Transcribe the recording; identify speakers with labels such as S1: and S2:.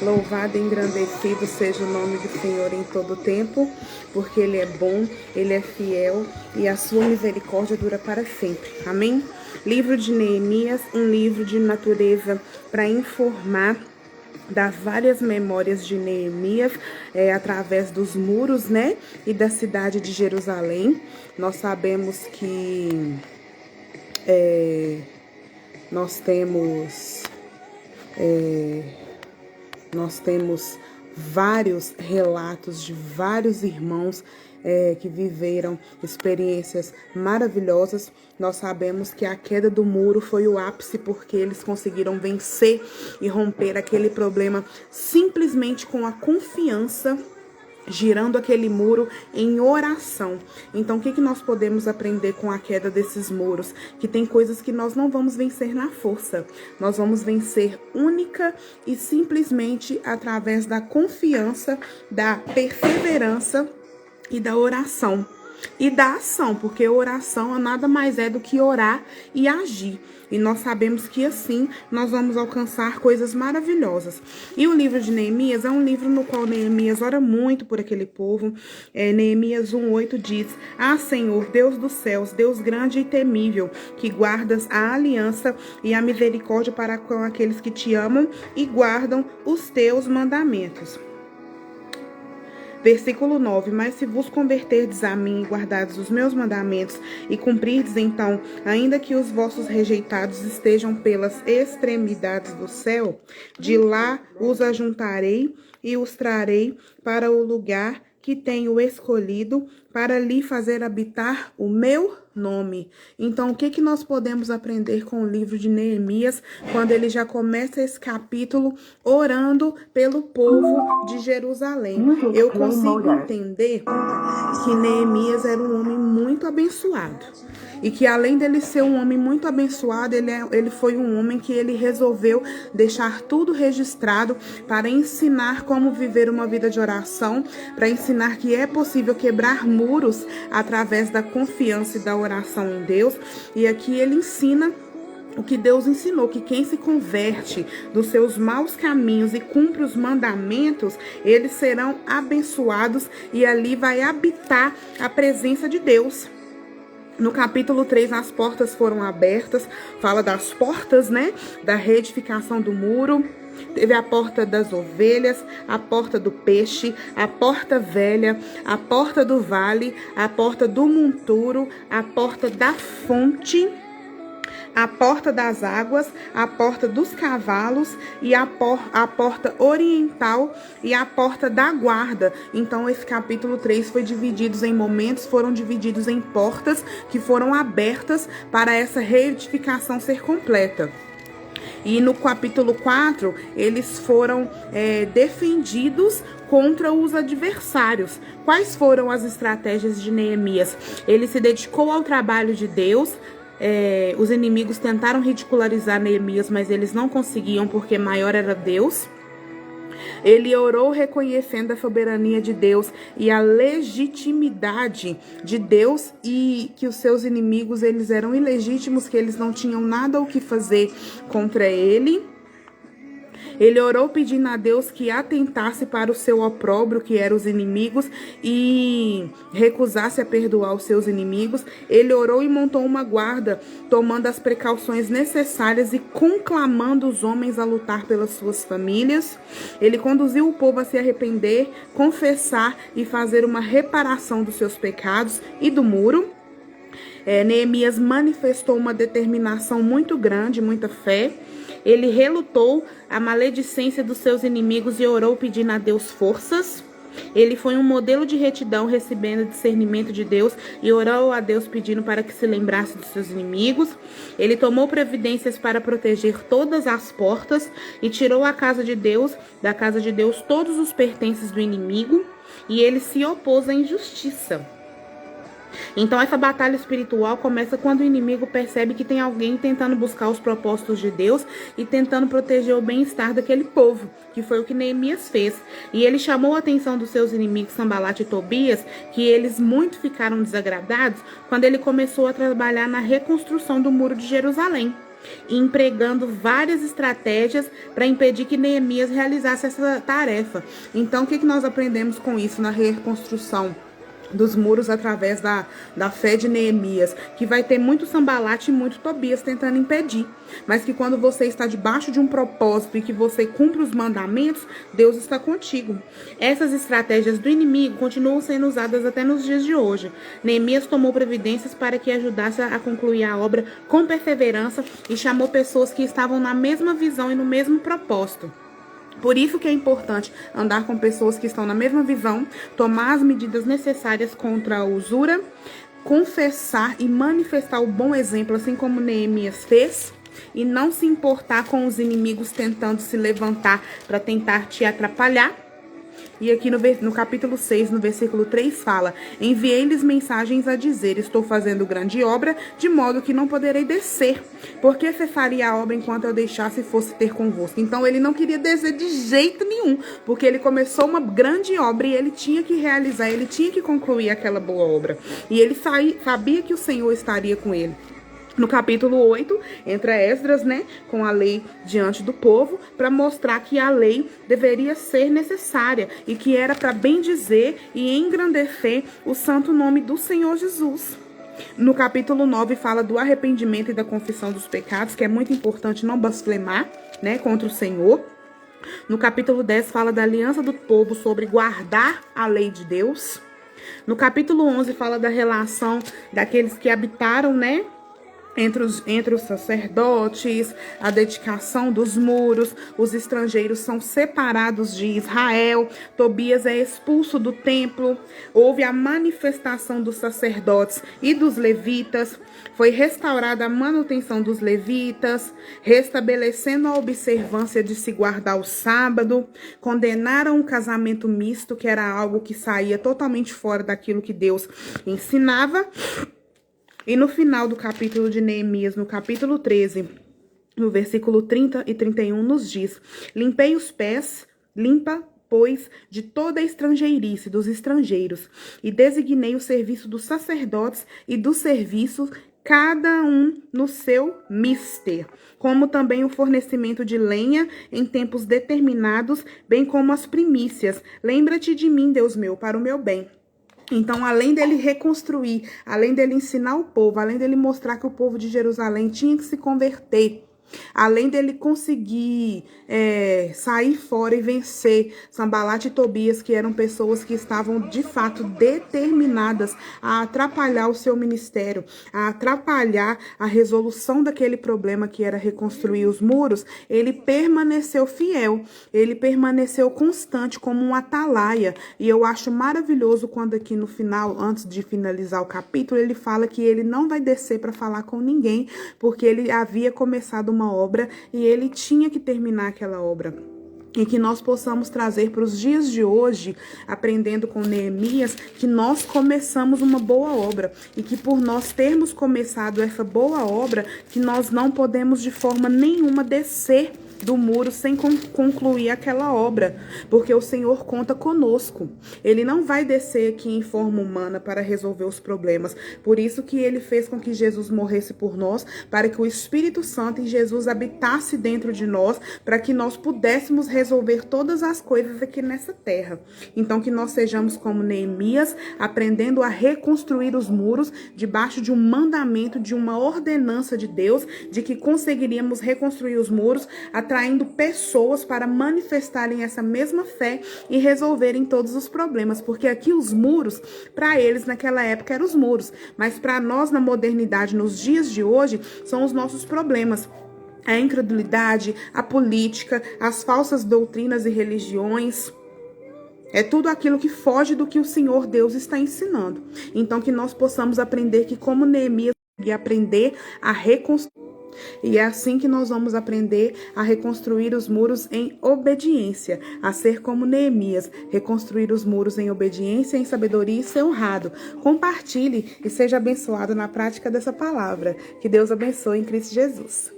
S1: Louvado e engrandecido seja o nome do Senhor em todo o tempo, porque Ele é bom, Ele é fiel e a sua misericórdia dura para sempre. Amém? Livro de Neemias, um livro de natureza para informar das várias memórias de Neemias através dos muros, né? E da cidade de Jerusalém. Nós sabemos que nós temos vários relatos de vários irmãos que viveram experiências maravilhosas. Nós sabemos que a queda do muro foi o ápice, porque eles conseguiram vencer e romper aquele problema simplesmente com a confiança, girando aquele muro em oração. Então, o que nós podemos aprender com a queda desses muros? Que tem coisas que nós não vamos vencer na força. Nós vamos vencer única e simplesmente através da confiança, da perseverança e da oração. E da ação, porque oração nada mais é do que orar e agir. E nós sabemos que assim nós vamos alcançar coisas maravilhosas. E o livro de Neemias é um livro no qual Neemias ora muito por aquele povo. Neemias 1:8 diz: Ah, Senhor, Deus dos céus, Deus grande e temível, que guardas a aliança e a misericórdia para com aqueles que te amam e guardam os teus mandamentos. Versículo 9, mas se vos converterdes a mim e guardardes os meus mandamentos e cumprirdes então, ainda que os vossos rejeitados estejam pelas extremidades do céu, de lá os ajuntarei e os trarei para o lugar que tenho escolhido para lhe fazer habitar o meu nome. Então, o que nós podemos aprender com o livro de Neemias, quando ele já começa esse capítulo orando pelo povo de Jerusalém? Eu consigo entender que Neemias era um homem muito abençoado. E que além dele ser um homem muito abençoado, ele foi um homem que ele resolveu deixar tudo registrado para ensinar como viver uma vida de oração, para ensinar que é possível quebrar muros através da confiança e da oração em Deus. E aqui ele ensina o que Deus ensinou, que quem se converte dos seus maus caminhos e cumpre os mandamentos, eles serão abençoados e ali vai habitar a presença de Deus. No capítulo 3, as portas foram abertas, fala das portas, né, da reedificação do muro. Teve a porta das ovelhas, a porta do peixe, a porta velha, a porta do vale, a porta do monturo, a porta da fonte, a porta das águas, a porta dos cavalos e a porta oriental e a porta da guarda. Então, esse capítulo 3 foi dividido em momentos, foram divididos em portas que foram abertas para essa reedificação ser completa. E no capítulo 4, eles foram defendidos contra os adversários. Quais foram as estratégias de Neemias? Ele se dedicou ao trabalho de Deus. Os inimigos tentaram ridicularizar Neemias, mas eles não conseguiam, porque maior era Deus. Ele orou reconhecendo a soberania de Deus e a legitimidade de Deus, e que os seus inimigos eles eram ilegítimos, que eles não tinham nada o que fazer contra ele. Ele orou pedindo a Deus que atentasse para o seu opróbrio, que eram os inimigos, e recusasse a perdoar os seus inimigos. Ele orou e montou uma guarda, tomando as precauções necessárias e conclamando os homens a lutar pelas suas famílias. Ele conduziu o povo a se arrepender, confessar e fazer uma reparação dos seus pecados e do muro. Neemias manifestou uma determinação muito grande, muita fé. Ele relutou a maledicência dos seus inimigos e orou pedindo a Deus forças. Ele foi um modelo de retidão, recebendo discernimento de Deus, e orou a Deus pedindo para que se lembrasse dos seus inimigos. Ele tomou providências para proteger todas as portas e tirou da casa de Deus todos os pertences do inimigo, e ele se opôs à injustiça. Então essa batalha espiritual começa quando o inimigo percebe que tem alguém tentando buscar os propósitos de Deus e tentando proteger o bem-estar daquele povo, que foi o que Neemias fez. E ele chamou a atenção dos seus inimigos Sanbalate e Tobias, que eles muito ficaram desagradados quando ele começou a trabalhar na reconstrução do muro de Jerusalém. e empregando várias estratégias para impedir que Neemias realizasse essa tarefa. Então, o que nós aprendemos com isso na reconstrução dos muros através da fé de Neemias? Que vai ter muito Sambalate e muito Tobias tentando impedir, mas que quando você está debaixo de um propósito e que você cumpre os mandamentos, Deus está contigo. Essas estratégias do inimigo continuam sendo usadas até nos dias de hoje. Neemias tomou providências para que ajudasse a concluir a obra com perseverança e chamou pessoas que estavam na mesma visão e no mesmo propósito. Por isso que é importante andar com pessoas que estão na mesma visão, tomar as medidas necessárias contra a usura, confessar e manifestar o bom exemplo, assim como Neemias fez, e não se importar com os inimigos tentando se levantar para tentar te atrapalhar. E aqui no capítulo 6, no versículo 3, fala: enviei-lhes mensagens a dizer, estou fazendo grande obra, de modo que não poderei descer. Porque cessaria a obra enquanto eu deixasse e fosse ter convosco? Então ele não queria descer de jeito nenhum, porque ele começou uma grande obra e ele tinha que realizar, ele tinha que concluir aquela boa obra. E ele sabia que o Senhor estaria com ele. No capítulo 8, entra Esdras, com a lei diante do povo, para mostrar que a lei deveria ser necessária e que era para bendizer e engrandecer o santo nome do Senhor Jesus. No capítulo 9, fala do arrependimento e da confissão dos pecados, que é muito importante não blasfemar, contra o Senhor. No capítulo 10, fala da aliança do povo sobre guardar a lei de Deus. No capítulo 11, fala da relação daqueles que habitaram, entre os sacerdotes, a dedicação dos muros, os estrangeiros são separados de Israel, Tobias é expulso do templo, houve a manifestação dos sacerdotes e dos levitas, foi restaurada a manutenção dos levitas, restabelecendo a observância de se guardar o sábado, condenaram o casamento misto, que era algo que saía totalmente fora daquilo que Deus ensinava. E no final do capítulo de Neemias, no capítulo 13, no versículo 30 e 31, nos diz: limpei os pés, limpa, pois, de toda a estrangeirice dos estrangeiros, e designei o serviço dos sacerdotes e dos serviços, cada um no seu mister, como também o fornecimento de lenha em tempos determinados, bem como as primícias. Lembra-te de mim, Deus meu, para o meu bem. Então, além dele reconstruir, além dele ensinar o povo, além dele mostrar que o povo de Jerusalém tinha que se converter, além dele conseguir sair fora e vencer Sambalate e Tobias, que eram pessoas que estavam de fato determinadas a atrapalhar o seu ministério, a atrapalhar a resolução daquele problema que era reconstruir os muros, ele permaneceu fiel, ele permaneceu constante como um atalaia. E eu acho maravilhoso quando aqui no final, antes de finalizar o capítulo, ele fala que ele não vai descer para falar com ninguém, porque ele havia começado uma obra e ele tinha que terminar aquela obra. E que nós possamos trazer para os dias de hoje, aprendendo com Neemias, que nós começamos uma boa obra. E que por nós termos começado essa boa obra, que nós não podemos de forma nenhuma descer do muro sem concluir aquela obra, porque o Senhor conta conosco. Ele não vai descer aqui em forma humana para resolver os problemas. Por isso que ele fez com que Jesus morresse por nós, para que o Espírito Santo em Jesus habitasse dentro de nós, para que nós pudéssemos resolver todas as coisas aqui nessa terra. Então que nós sejamos como Neemias, aprendendo a reconstruir os muros debaixo de um mandamento, de uma ordenança de Deus, de que conseguiríamos reconstruir os muros, atraindo pessoas para manifestarem essa mesma fé e resolverem todos os problemas, porque aqui os muros, para eles naquela época eram os muros, mas para nós na modernidade, nos dias de hoje, são os nossos problemas. A incredulidade, a política, as falsas doutrinas e religiões. É tudo aquilo que foge do que o Senhor Deus está ensinando. Então que nós possamos aprender que como Neemias, e aprender a reconstruir. E é assim que nós vamos aprender a reconstruir os muros em obediência, a ser como Neemias, reconstruir os muros em obediência, em sabedoria e ser honrado. Compartilhe e seja abençoado na prática dessa palavra. Que Deus abençoe em Cristo Jesus.